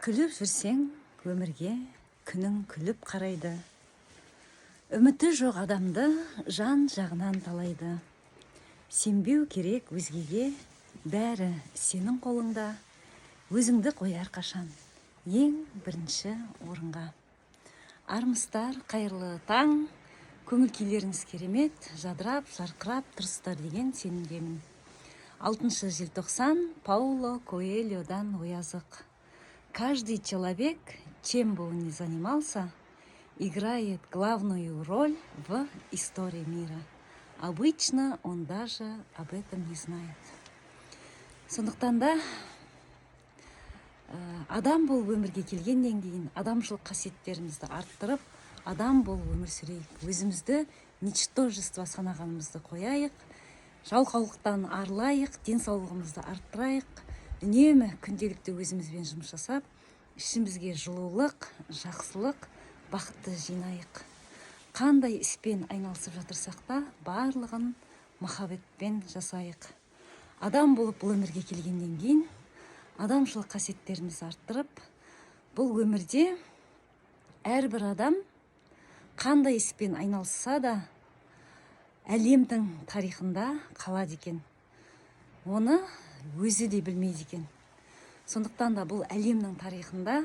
Күліп жүрсең өмірге күнің күліп қарайды. Үміті жоқ адамды жан жағынан талайды. Сенбеу керек өзгеге, бәрі сенің қолыңда. Өзіңді қояр қашан ең бірінші орынға. Армыстар, қайырлы таң, көңіл күйлеріңіз керемет, жадырап, жарқырап тұрсыздар деген сенімдемін. 6 желтоқсан Пауло Коэльодан оязық. Каждый человек, чем бы он ни занимался, играет главную роль в истории мира. Обычно он даже об этом не знает. Сондықтан да адам болып өмірге келгеннен кейін адамшылық қасиеттерімізді арттырып, адам болып өмір сүрейік. Өзімізді ничтожество санағанымызды қояйық, жалқаулықтан арылайық, денсаулығымызды арттырайық. Үнемі күнделікті өзімізбен жұмыс жасап, ішімізге жылулық, жақсылық, бақытты жинайық. Қандай іспен айналысып жатырсақ та, барлығын махаббатпен жасайық. Адам болып бұл өмірге келгеннен кейін, адамшылық қасиеттерімізді арттырып, бұл өмірде әрбір адам қандай іспен айналысса да, әлемдің тарихында қалады екен. Оны өзі де білмейді екен. Сондықтан да бұл әлемнің тарихында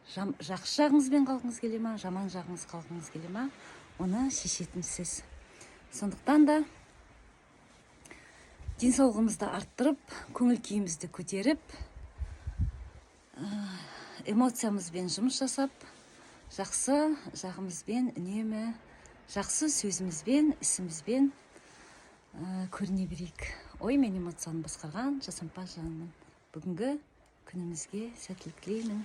жақсы жағыңызбен қалғыңыз келе ма, жаман жағыңыз қалғыңыз келе ма, оны шешетін сіз. Сондықтан да денсаулығымызды арттырып, көңіл күйімізді көтеріп, эмоциямызбен жұмыс жасап, жақсы жағымызбен үнемі, жақсы сөзімізбен, ісімізбен көріне берейік. Ой мен эмоцияны басқарған жасампаз жанмын. Бүгінгі күнімізге сәттілік тілеймін.